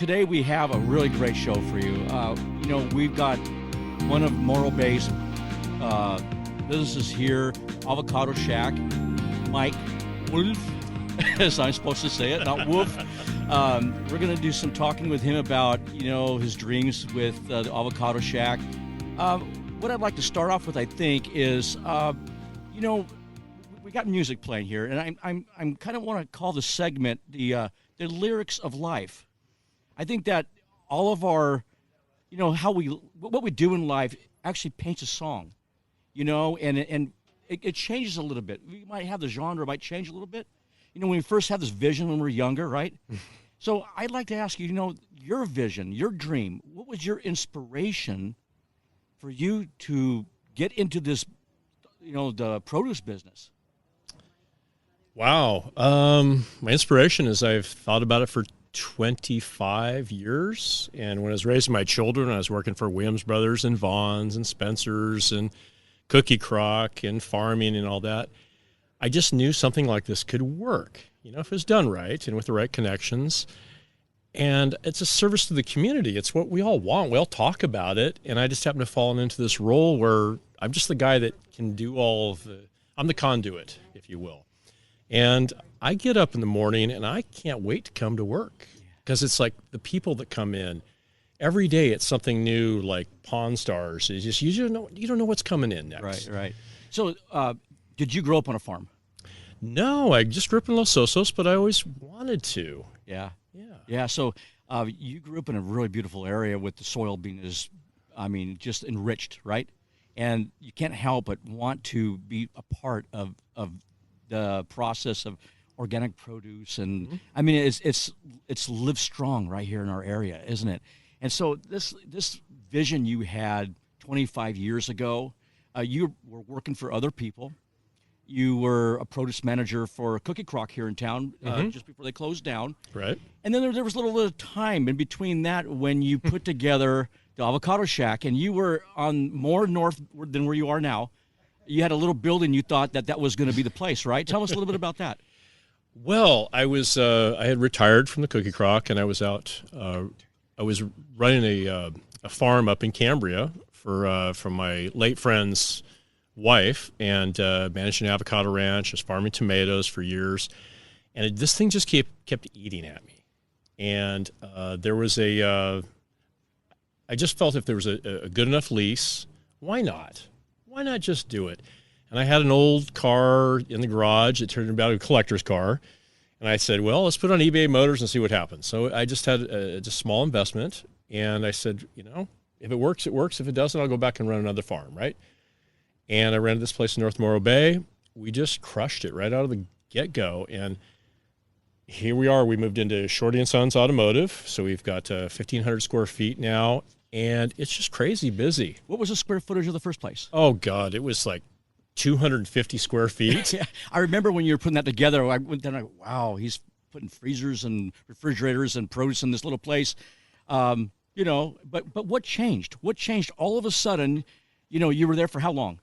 today we have a really great show for you. We've got one of Morro Bay's businesses here, Avocado Shack. Mike Wolfe, as I'm supposed to say it, not Wolf. We're going to do some talking with him about, his dreams with the Avocado Shack. What I'd like to start off with, I think, is, we got music playing here, and I'm kind of want to call the segment the lyrics of life. I think that all of our, what we do in life actually paints a song, and it changes a little bit. We might have the genre might change a little bit. When we first had this vision when we were younger, right? So I'd like to ask you, your vision, your dream, what was your inspiration for you to get into this, the produce business? Wow. My inspiration is I've thought about it for 25 years. And when I was raising my children, I was working for Williams Brothers and Vaughn's and Spencer's and Cookie Crock and farming and all that. I just knew something like this could work, if it was done right and with the right connections. And it's a service to the community. It's what we all want. We all talk about it. And I just happen to fall into this role where I'm just the guy that can do I'm the conduit, if you will. And I get up in the morning and I can't wait to come to work because it's like the people that come in every day. It's something new, like Pawn Stars. It's just, you don't know what's coming in next. Right. So, did you grow up on a farm? No, I just grew up in Los Osos, but I always wanted to. Yeah. So, you grew up in a really beautiful area with the soil being just enriched, right? And you can't help but want to be a part of the process of organic produce, and it's lived strong right here in our area, isn't it? And so this vision you had 25 years ago, you were working for other people. You were a produce manager for Cookie Crock here in town just before they closed down. Right. And then there was a little bit of time in between that when you put together the Avocado Shack, and you were on more north than where you are now. You had a little building. You thought that was going to be the place, right? Tell us a little bit about that. Well, I had retired from the Cookie Crock, and I was out. I was running a farm up in Cambria for my late friend's wife, and managed an avocado ranch. I was farming tomatoes for years, and this thing just kept eating at me. And there was I just felt if there was a good enough lease, why not? Why not just do it? And I had an old car in the garage. It turned out a collector's car. And I said, well, let's put it on eBay Motors and see what happens. So I just had a small investment. And I said, if it works, it works. If it doesn't, I'll go back and run another farm, right? And I rented this place in North Morro Bay. We just crushed it right out of the get-go. And here we are. We moved into Shorty & Sons Automotive. So we've got 1,500 square feet now. And it's just crazy busy. What was the square footage of the first place? Oh, God. It was like 250 square feet. Yeah. I remember when you were putting that together, I went down, wow, he's putting freezers and refrigerators and produce in this little place. But what changed? What changed all of a sudden? You were there for how long?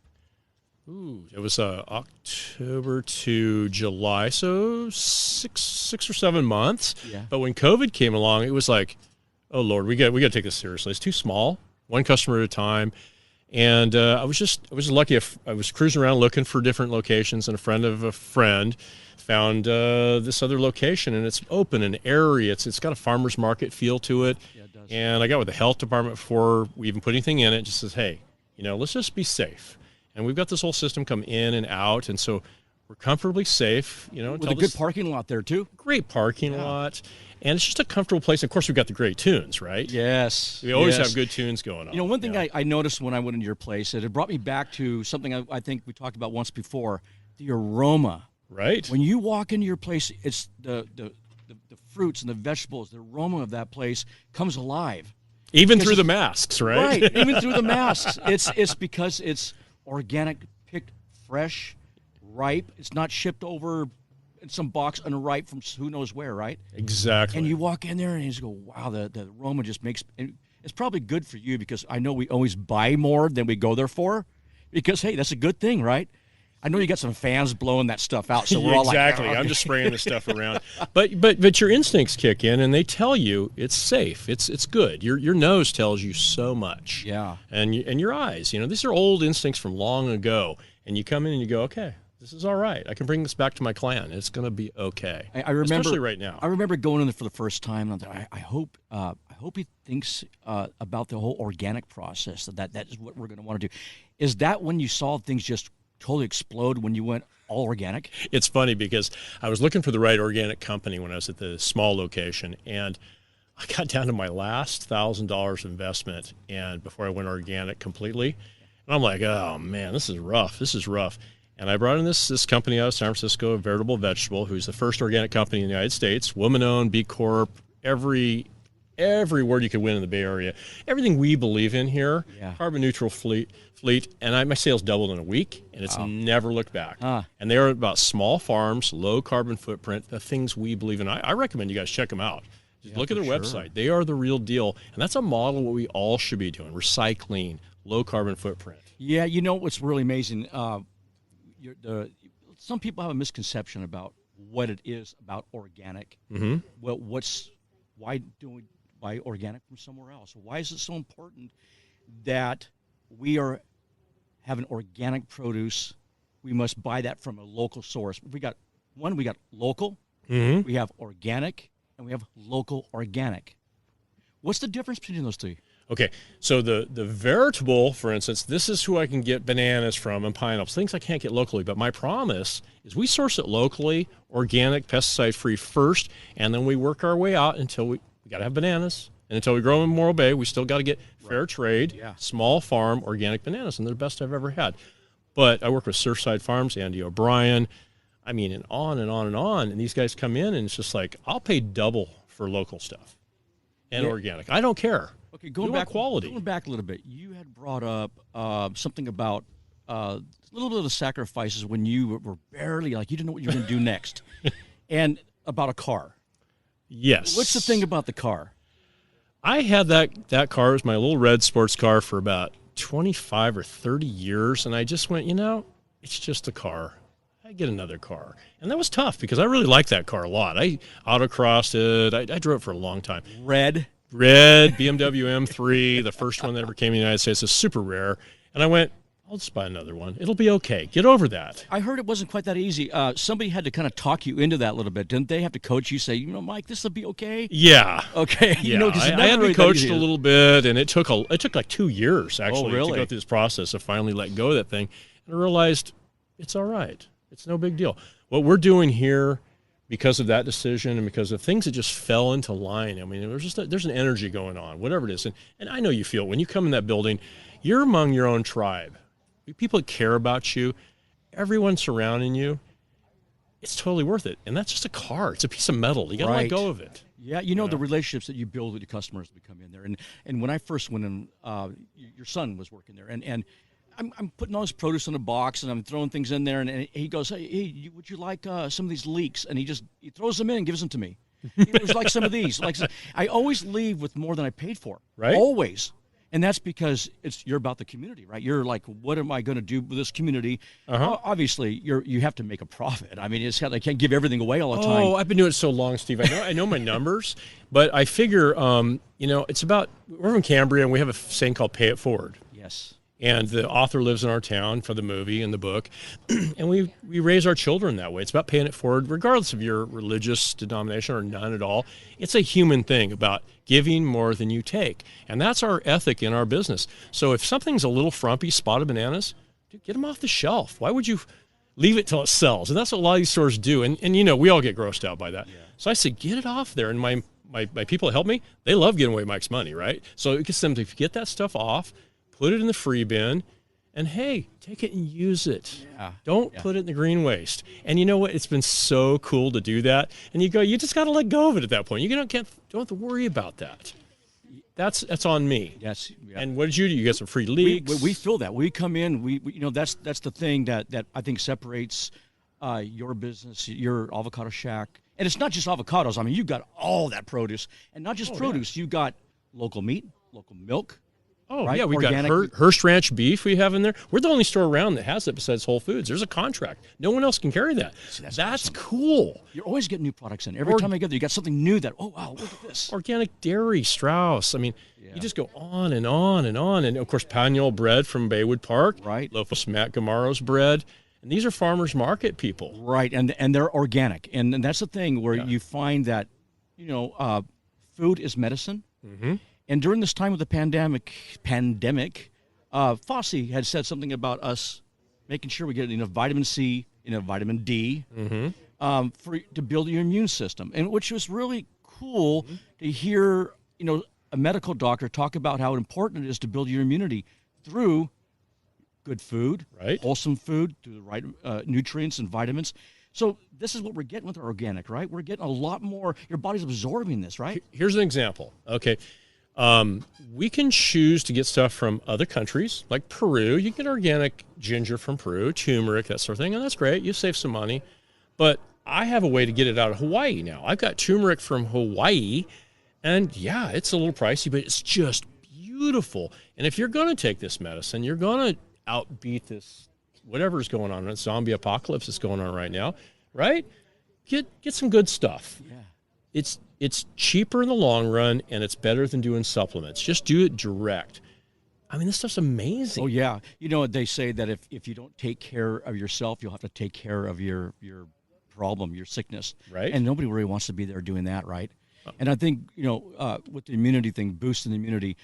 Ooh, it was October to July, so six or 7 months. Yeah. But when COVID came along, it was like, oh Lord, we got to take this seriously. It's too small, one customer at a time. And I was lucky. I was cruising around looking for different locations, and a friend of a friend found this other location, and it's open and airy. It's got a farmer's market feel to it. Yeah, it does. And I got with the health department before we even put anything in it. Just says, hey, let's just be safe. And we've got this whole system come in and out, and so we're comfortably safe. With a good parking lot there too. Great parking lot. And it's just a comfortable place. Of course, we've got the great tunes, right? Yes. We always have good tunes going on. One thing I noticed when I went into your place, it brought me back to something I think we talked about once before, the aroma. Right. When you walk into your place, it's the fruits and the vegetables, the aroma of that place comes alive. Even through the masks, right? Right, even through the masks. It's because it's organic, picked, fresh, ripe. It's not shipped over in some box unripe from who knows where, right? Exactly. And you walk in there and you just go, wow, the aroma just makes it's probably good for you because I know we always buy more than we go there for because, hey, that's a good thing, right? I know you got some fans blowing that stuff out, so we're all exactly. like, I'm just spraying the stuff around. But your instincts kick in, and they tell you it's safe. It's good. Your nose tells you so much. Yeah. And your eyes. These are old instincts from long ago. And you come in and you go, okay, this is all right. I can bring this back to my clan. It's going to be okay. I remember, especially right now. I remember going in there for the first time. And I hope he thinks about the whole organic process. That is what we're going to want to do. Is that when you saw things just totally explode when you went all organic? It's funny because I was looking for the right organic company when I was at the small location, and I got down to my last $1,000 investment, and before I went organic completely, and I'm like, oh man, this is rough. And I brought in this company out of San Francisco, Veritable Vegetable, who's the first organic company in the United States, woman-owned, B Corp, every word you could win in the Bay Area. Everything we believe in here, carbon neutral fleet, and my sales doubled in a week, and it's never looked back. And they are about small farms, low carbon footprint, the things we believe in. I recommend you guys check them out. Just look at their website. They are the real deal, and that's a model what we all should be doing: recycling, low carbon footprint. Yeah, what's really amazing? Some people have a misconception about what it is about organic. Mm-hmm. Well, why do we buy organic from somewhere else? Why is it so important that we have an organic produce? We must buy that from a local source. We got local, mm-hmm. we have organic, and we have local organic. What's the difference between those three? Okay, so the Veritable, for instance, this is who I can get bananas from and pineapples, things I can't get locally. But my promise is we source it locally, organic, pesticide-free first, and then we work our way out until we got to have bananas. And until we grow them in Morro Bay, we still got to get fair trade, small farm, organic bananas, and they're the best I've ever had. But I work with Surfside Farms, Andy O'Brien, and on and on and on. And these guys come in, and it's just like, I'll pay double for local stuff and organic. I don't care. Okay, going back a little bit, you had brought up something about a little bit of the sacrifices when you were barely, you didn't know what you were going to do next, and about a car. Yes. What's the thing about the car? I had that car. It was my little red sports car for about 25 or 30 years, and I just went, it's just a car. I get another car. And that was tough because I really liked that car a lot. I autocrossed it. I drove it for a long time. Red BMW M3, the first one that ever came in the United States. It's super rare. And I went, I'll just buy another one. It'll be okay. Get over that. I heard it wasn't quite that easy. Somebody had to kind of talk you into that a little bit. Didn't they have to coach you, say, Mike, this will be okay? Yeah. Okay. Yeah. I had to be coached a little bit, and it took like 2 years, actually, to go through this process of finally letting go of that thing. And I realized it's all right. It's no big deal. What we're doing here, because of that decision and because of things that just fell into line, there's an energy going on, whatever it is. And I know you feel it. When you come in that building, you're among your own tribe. People that care about you, everyone surrounding you, it's totally worth it. And that's just a car. It's a piece of metal. You got to let go of it. Yeah, the relationships that you build with your customers that come in there. And when I first went in, your son was working there. And I'm putting all his produce in a box, and I'm throwing things in there. And he goes, hey, would you like some of these leeks? And he throws them in and gives them to me. It was like some of these. I always leave with more than I paid for. Right. Always. And that's because you're about the community, right? You're like, what am I going to do with this community? Obviously, you have to make a profit. I can't give everything away all the time. Oh, I've been doing it so long, Steve. I know my numbers, but I figure, it's about, we're from Cambria, and we have a saying called pay it forward. Yes. And the author lives in our town for the movie and the book, and we raise our children that way. It's about paying it forward, regardless of your religious denomination or none at all. It's a human thing about giving more than you take, and that's our ethic in our business. So if something's a little frumpy, spotted bananas, dude, get them off the shelf. Why would you leave it till it sells? And that's what a lot of these stores do, and we all get grossed out by that. Yeah. So I said, get it off there, and my people that help me, they love giving away Mike's money, right? So it gets them to get that stuff off, put it in the free bin, and hey, take it and use it. Yeah. Don't put it in the green waste. And you know what? It's been so cool to do that. And you just got to let go of it at that point. You don't have to worry about that. That's on me. Yes. Yeah. And what did you do? You got some free leeks. We feel that. We come in. We that's the thing that I think separates your business, your avocado shack. And it's not just avocados. You got all that produce, and not just produce. You got local meat, local milk. Oh, right? yeah, we've Organic. got Hearst Ranch beef we have in there. We're the only store around that has it besides Whole Foods. There's a contract. No one else can carry that. See, that's awesome. cool. You're always getting new products in. Every time I go there, you got something new that, oh, wow, look at this. Organic dairy, Strauss. I mean, you just go on and on and on. And, of course, Paniol bread from Baywood Park. Right. Loaf of Matt Gamaro's bread. And these are farmers market people. Right, and they're organic. And that's the thing where you find that, food is medicine. Mm-hmm. And during this time of the pandemic, Fosse had said something about us making sure we get enough vitamin C, vitamin D, to build your immune system, and which was really cool to hear. A medical doctor talk about how important it is to build your immunity through good food, right? Wholesome food, through the right nutrients and vitamins. So this is what we're getting with our organic, right? We're getting a lot more. Your body's absorbing this, right? Here's an example. Okay. We can choose to get stuff from other countries, like Peru. You can get organic ginger from Peru, turmeric, that sort of thing, and that's great. You save some money. But I have a way to get it out of Hawaii now. I've got turmeric from Hawaii, and yeah, it's a little pricey, but it's just beautiful. And if you're going to take this medicine, you're going to outbeat this, whatever's going on, this zombie apocalypse that's going on right now, right? Get some good stuff. Yeah. It's cheaper in the long run, and it's better than doing supplements. Just do it direct. I mean, this stuff's amazing. Oh, yeah. They say that if you don't take care of yourself, you'll have to take care of your problem, your sickness. Right. And nobody really wants to be there doing that, right? And I think, with the immunity thing, boosting the immunity,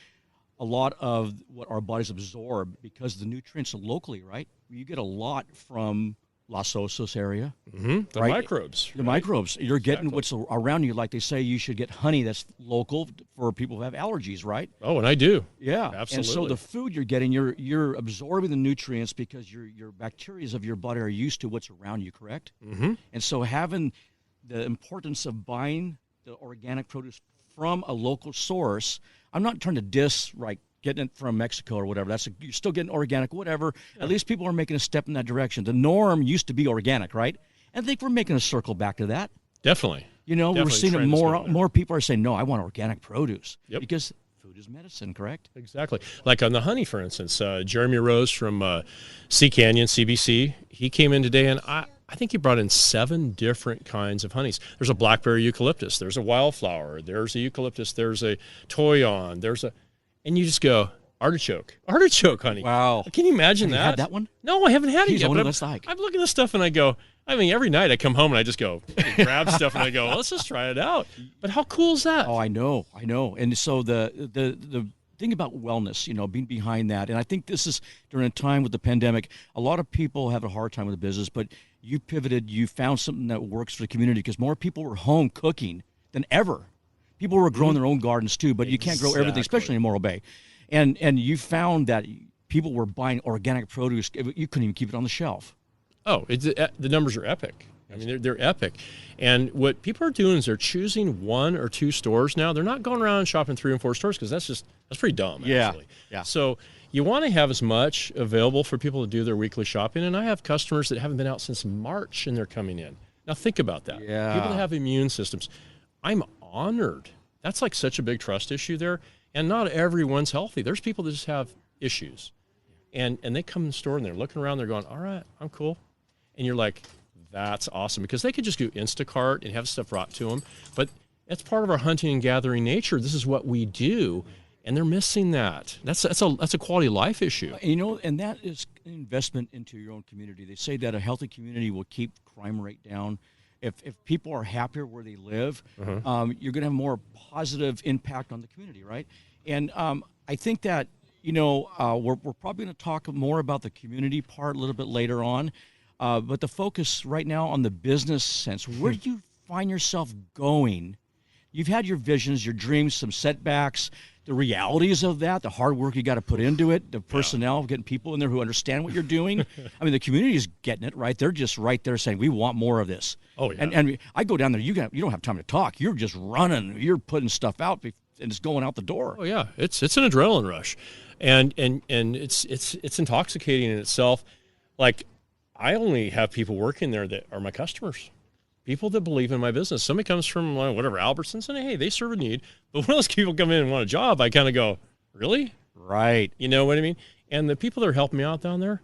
a lot of what our bodies absorb, because the nutrients are locally, right? You get a lot from Los Osos area. Mm-hmm. The right? microbes. The microbes. You're getting what's around you. Like they say, you should get honey that's local for people who have allergies, right? Oh, and I do. Yeah. Absolutely. And so the food you're getting, you're absorbing the nutrients because your bacteria of your body are used to what's around you, correct? Mm-hmm. And so having the importance of buying the organic produce from a local source, I'm not trying to diss, getting it from Mexico or whatever. You're still getting organic, whatever. Yeah. At least people are making a step in that direction. The norm used to be organic, right? And I think we're making a circle back to that. Definitely. We're seeing it more people are saying, no, I want organic produce. Yep. Because food is medicine, correct? Exactly. Like on the honey, for instance, Jeremy Rose from Sea Canyon, CBC, he came in today, and I think he brought in 7 different kinds of honeys. There's a blackberry eucalyptus. There's a wildflower. There's a eucalyptus. There's a toyon. And you just go, artichoke honey. Wow. Can you imagine Have that? You had that one? No, I haven't had it yet. But I'm looking at this stuff and I go, every night I come home and I just go grab stuff and I go, let's just try it out. But how cool is that? Oh, I know. And so the thing about wellness, being behind that, and I think this is during a time with the pandemic, a lot of people have a hard time with the business, but you pivoted, you found something that works for the community because more people were home cooking than ever. People were growing their own gardens too, but you can't grow everything, especially in Morro Bay. And you found that people were buying organic produce. You couldn't even keep it on the shelf. Oh, the numbers are epic. I mean, they're epic. And what people are doing is they're choosing 1 or 2 stores now. They're not going around shopping 3 and 4 stores because that's pretty dumb, actually. Yeah. So you want to have as much available for people to do their weekly shopping. And I have customers that haven't been out since March and they're coming in. Now think about that. Yeah. People that have immune systems. I'm honored. That's like such a big trust issue there. And not everyone's healthy. There's people that just have issues. And they come in the store and they're looking around, they're going, all right, I'm cool. And you're like, that's awesome. Because they could just do Instacart and have stuff brought to them. But that's part of our hunting and gathering nature. This is what we do. And they're missing that. That's a quality of life issue. And that is an investment into your own community. They say that a healthy community will keep crime rate down. If people are happier where they live, you're going to have more positive impact on the community, right? And I think that, we're probably going to talk more about the community part a little bit later on. But the focus right now on the business sense, where do you find yourself going? You've had your visions, your dreams, some setbacks, the realities of that, the hard work you got to put into it, the personnel, getting people in there who understand what you're doing. I mean, the community is getting it, right? They're just right there saying, we want more of this. Oh, yeah. And I go down there, you don't have time to talk. You're just running. You're putting stuff out, and it's going out the door. Oh, yeah. It's an adrenaline rush. And it's intoxicating in itself. Like, I only have people working there that are my customers. People that believe in my business. Somebody comes from whatever, Albertsons, and hey, they serve a need. But when those people come in and want a job, I kind of go, really? Right. You know what I mean? And the people that are helping me out down there,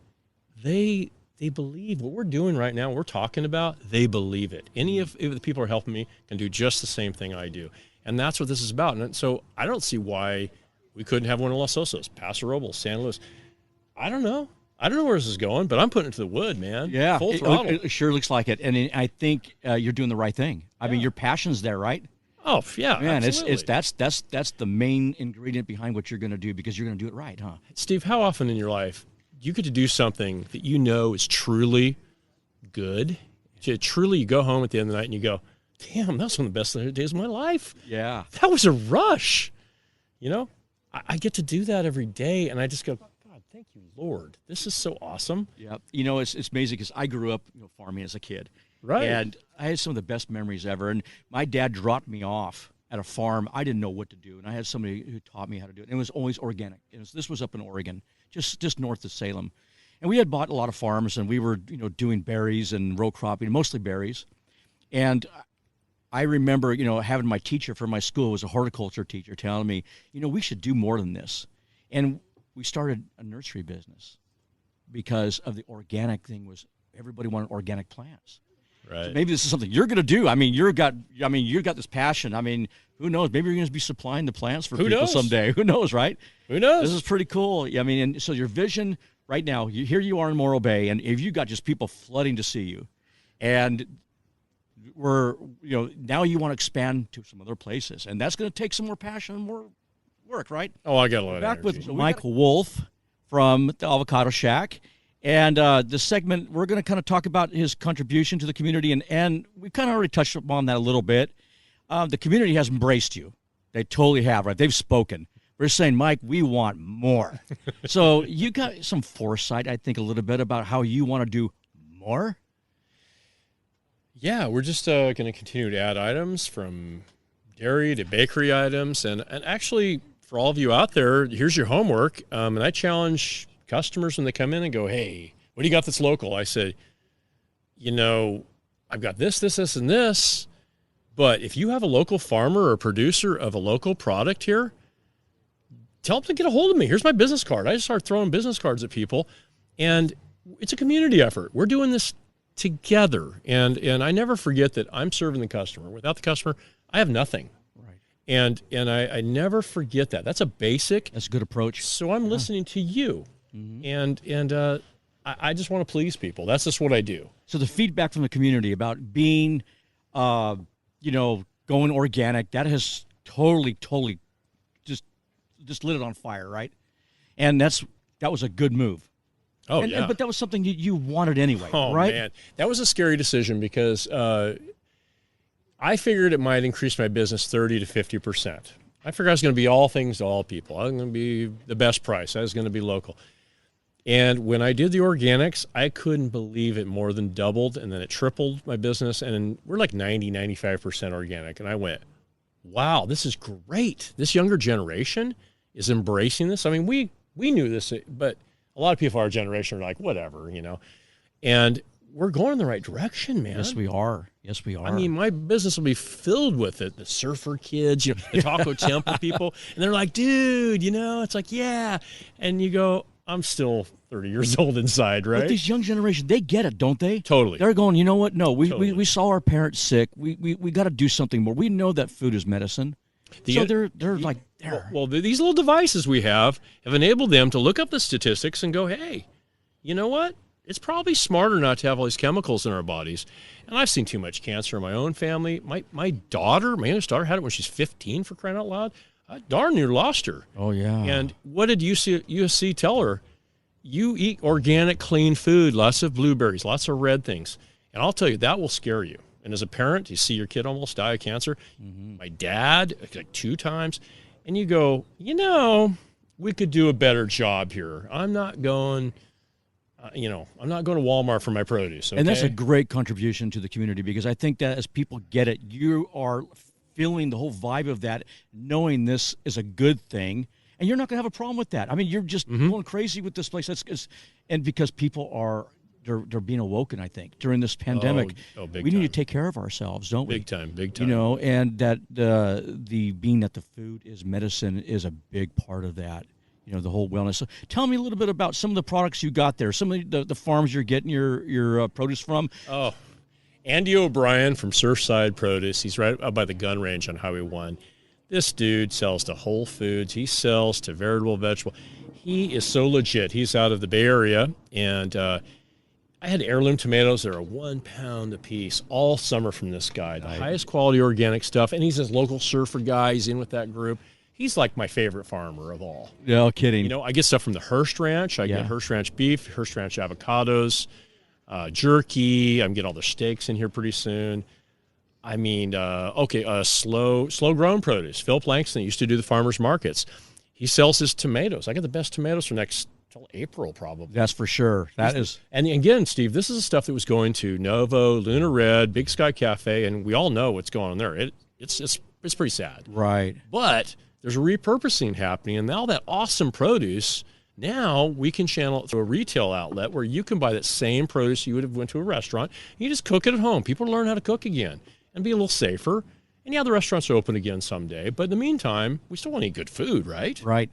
they believe what we're doing right now, what we're talking about, they believe it. Any of the people who are helping me can do just the same thing I do. And that's what this is about. And so I don't see why we couldn't have one in Los Osos, Paso Robles, San Luis. I don't know. I don't know where this is going, but I'm putting it to the wood, man. Yeah. Full throttle. It sure looks like it. And I think you're doing the right thing. I mean, your passion's there, right? Oh, yeah, Man, absolutely. that's the main ingredient behind what you're going to do, because you're going to do it right, huh? Steve, how often in your life you get to do something that you know is truly good? Truly, you go home at the end of the night and you go, damn, that was one of the best days of my life. Yeah. That was a rush. You know, I get to do that every day, and I just go, God, thank you, Lord. This is so awesome. Yeah. You know, it's amazing because I grew up farming as a kid. Right. And I had some of the best memories ever. And my dad dropped me off at a farm. I didn't know what to do. And I had somebody who taught me how to do it. And it was always organic. This was up in Oregon, just north of Salem. And we had bought a lot of farms, and we were, doing berries and row cropping, mostly berries. And I remember, having my teacher for my school was a horticulture teacher telling me, we should do more than this. And we started a nursery business because of the organic thing. Was everybody wanted organic plants. Right. So maybe this is something you're going to do. I mean, you've got this passion. I mean, who knows? Maybe you're going to be supplying the plants for people someday. Who knows, right? Who knows? This is pretty cool. I mean, and so your vision right now, here you are in Morro Bay, and if you got just people flooding to see you, and now you want to expand to some other places, and that's going to take some more passion and more work, right? Oh, I got a lot of Back energy. with Mike Wolfe from the Avocado Shack. And this segment, we're going to kind of talk about his contribution to the community, and we kind of already touched upon that a little bit. The community has embraced you. They totally have, right? They've spoken. We're saying, Mike, we want more. So you got some foresight, I think, a little bit about how you want to do more? Yeah, we're just going to continue to add items from dairy to bakery items. And actually, for all of you out there, here's your homework. And I challenge customers when they come in and go, hey, what do you got that's local? I said, I've got this, and this. But if you have a local farmer or producer of a local product here, tell them to get a hold of me. Here's my business card. I just start throwing business cards at people. And it's a community effort. We're doing this together. And I never forget that I'm serving the customer. Without the customer, I have nothing. Right. And I never forget that. That's a basic. That's a good approach. So I'm listening to you. Mm-hmm. And I just want to please people. That's just what I do. So the feedback from the community about being, going organic, that has totally just lit it on fire, right? And that was a good move. Oh, yeah. But that was something you wanted anyway, oh, right? Man. That was a scary decision because I figured it might increase my business 30 to 50%. I figured I was going to be all things to all people. I was going to be the best price. I was going to be local. And when I did the organics, I couldn't believe it more than doubled, and then it tripled my business. And we're like 95% organic. And I went, wow, this is great. This younger generation is embracing this. I mean, we knew this, but a lot of people of our generation are like, whatever, And we're going in the right direction, man. Yes, we are. I mean, my business will be filled with it. The surfer kids, the Taco Temple people. And they're like, dude, it's like, yeah. And you go, I'm still 30 years old inside, right? But this young generation, they get it, don't they? Totally. They're going, you know what? No, Totally. we saw our parents sick. We got to do something more. We know that food is medicine. So they're like, there. Well, these little devices we have enabled them to look up the statistics and go, hey, you know what? It's probably smarter not to have all these chemicals in our bodies. And I've seen too much cancer in my own family. My youngest daughter, had it when she's 15, for crying out loud. I darn near lost her. Oh, yeah. And what did USC tell her? You eat organic, clean food, lots of blueberries, lots of red things. And I'll tell you, that will scare you. And as a parent, you see your kid almost die of cancer. Mm-hmm. My dad, like 2 times. And you go, we could do a better job here. I'm not going... I'm not going to Walmart for my produce. Okay? And that's a great contribution to the community, because I think that as people get it, you are feeling the whole vibe of that, knowing this is a good thing, and you're not going to have a problem with that. I mean, you're just going crazy with this place. And because people are they're being awoken, I think, during this pandemic. Big we time. need to take care of ourselves, don't we? Big time. And that the being that the food is medicine is a big part of that. the whole wellness. So tell me a little bit about some of the products you got there, some of the farms you're getting your produce from. Oh, Andy O'Brien from Surfside Produce. He's right up by the gun range on Highway 1. This dude sells to Whole Foods. He sells to Veritable Vegetable. He is so legit. He's out of the Bay Area, and I had heirloom tomatoes that are 1 pound a piece all summer from this guy. The highest quality organic stuff, and he's this local surfer guy. He's in with that group. He's like my favorite farmer of all. No kidding. I get stuff from the Hearst Ranch. I get Hearst Ranch beef, Hearst Ranch avocados, jerky. I'm getting all the steaks in here pretty soon. I mean, slow grown produce. Philip Langston used to do the farmers markets. He sells his tomatoes. I got the best tomatoes for till April probably. That's for sure. And again, Steve, this is the stuff that was going to Novo, Luna Red, Big Sky Cafe, and we all know what's going on there. It's pretty sad. Right. But there's a repurposing happening, and now that awesome produce, now we can channel it through a retail outlet where you can buy that same produce you would have went to a restaurant. You just cook it at home. People learn how to cook again and be a little safer. And the restaurants are open again someday. But in the meantime, we still want to eat good food, right? Right.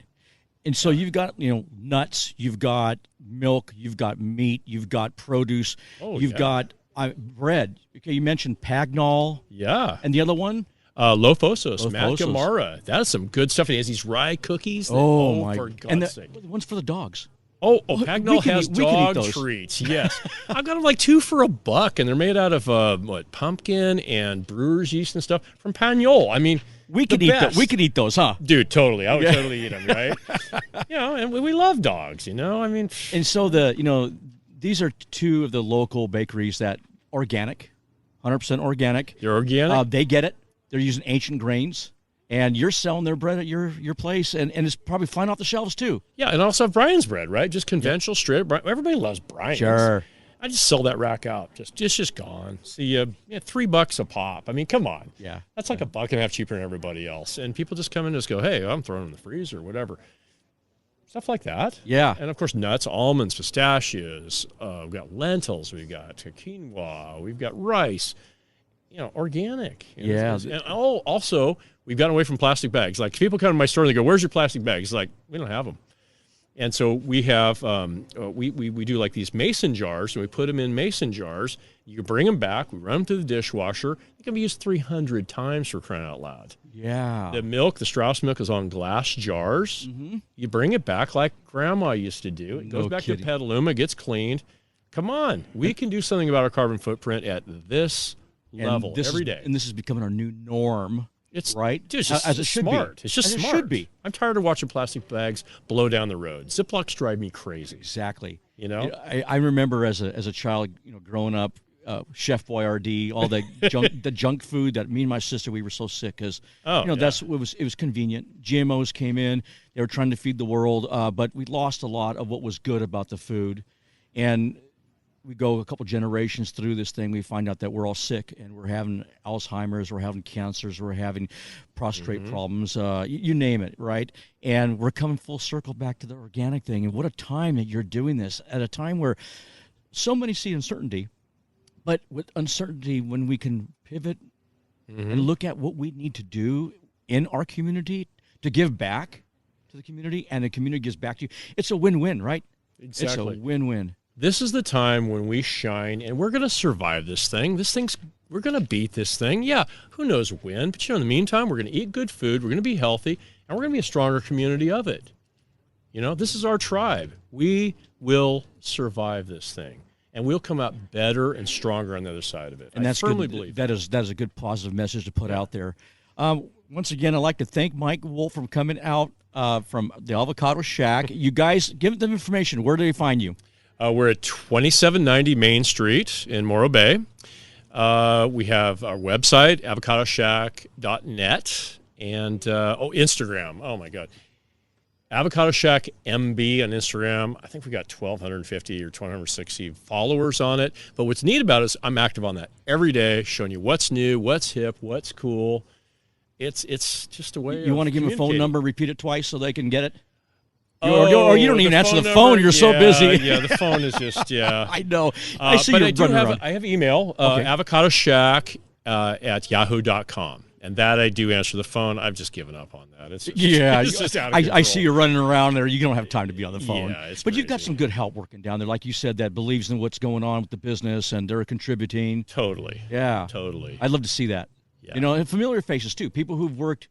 And so you've got, nuts, you've got milk, you've got meat, you've got produce, you've got bread. Okay, you mentioned Pagnol. Yeah. And the other one? Los Osos, Matt Gamarra. That's some good stuff. He has these rye cookies. For God's sake. The one's for the dogs. Pagnol has dog treats. Yes. I've got them like $2 for $1, and they're made out of pumpkin and brewer's yeast and stuff from Pagnol. I mean, we could eat those, huh? Dude, totally. I would totally eat them, right? And we love dogs, I mean. And so these are two of the local bakeries that organic, 100% organic. They're organic. They get it. They're using ancient grains. And you're selling their bread at your place, and it's probably flying off the shelves, too. Yeah, and also Brian's bread, right? Just conventional, straight. Everybody loves Brian's. Sure. I just sell that rack out. Just gone. See, $3 a pop. I mean, come on. Yeah. That's like $1.50 cheaper than everybody else. And people just come in and just go, hey, I'm throwing them in the freezer, whatever. Stuff like that. Yeah. And, of course, nuts, almonds, pistachios. We've got lentils. We've got quinoa. We've got rice. Organic. And also, we've gotten away from plastic bags. Like, people come to my store and they go, where's your plastic bags? It's like, we don't have them. And so we have, we do like these mason jars, and we put them in mason jars. You bring them back. We run them through the dishwasher. They can be used 300 times for crying out loud. Yeah. The milk, the Strauss milk, is on glass jars. Mm-hmm. You bring it back like Grandma used to do. It goes back to Petaluma, gets cleaned. Come on. We can do something about our carbon footprint at this level every day. And this is becoming our new norm. It's right, dude, as it should smart. Be. It's just smart. It should be. I'm tired of watching plastic bags blow down the road. Ziplocs drive me crazy. Exactly. I remember as a child, growing up, Chef Boyardee, all the junk food that me and my sister, we were so sick because it was convenient. GMOs came in. They were trying to feed the world, but we lost a lot of what was good about the food, and we go a couple generations through this thing, we find out that we're all sick and we're having Alzheimer's, we're having cancers, we're having prostate problems, you name it, right? And we're coming full circle back to the organic thing. And what a time that you're doing this at a time where so many see uncertainty, but with uncertainty, when we can pivot and look at what we need to do in our community to give back to the community, and the community gives back to you, it's a win-win, right? Exactly. It's a win-win. This is the time when we shine, and we're going to survive this thing. We're going to beat this thing. Yeah, who knows when? But in the meantime, we're going to eat good food. We're going to be healthy, and we're going to be a stronger community of it. This is our tribe. We will survive this thing, and we'll come out better and stronger on the other side of it. And I firmly believe that is a good positive message to put out there. Once again, I'd like to thank Mike Wolfe for coming out from the Avocado Shack. You guys, give them information. Where do they find you? We're at 2790 Main Street in Morro Bay. We have our website, avocadoshack.net, and Instagram. Oh, my God. Avocado Shack MB on Instagram. I think we got 1,250 or 1,260 followers on it. But what's neat about it is I'm active on that every day, showing you what's new, what's hip, what's cool. It's just a way You want to give them a phone number, repeat it twice so they can get it? Or you don't even answer the phone. You're so busy. Yeah, the phone is just, I know. I see but you running around. I have email, avocadoshack at yahoo.com. And that I do answer the phone. I've just given up on that. It's just, Yeah, it's just out of I control. see you running around there. You don't have time to be on the phone. Yeah, it's but you've got crazy. some good help working down there, like you said, that believes in what's going on with the business, and they're contributing. Totally. Yeah, Totally. I'd love to see that. Yeah. You know, and familiar faces too. People who've worked.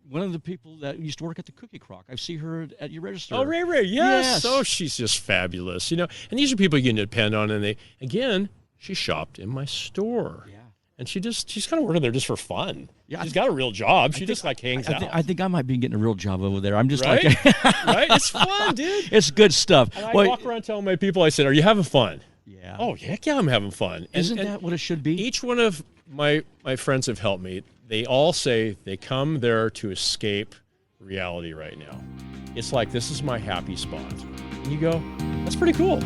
One of the people that used to work at the Cookie Crock. I see her at your register. Oh, Ray, yes. Oh, she's just fabulous. You know, and these are people you can depend on. And she shopped in my store. Yeah. And she's kind of working there just for fun. Yeah, She's got a real job. She just hangs out. I think I might be getting a real job over there. I'm just right? like, right? It's fun, dude. It's good stuff. And I walk around telling my people, I said, "Are you having fun?" Yeah. Oh, heck yeah, I'm having fun. Isn't that what it should be? Each one of my friends have helped me. They all say they come there to escape reality right now. It's like, this is my happy spot. And you go, that's pretty cool.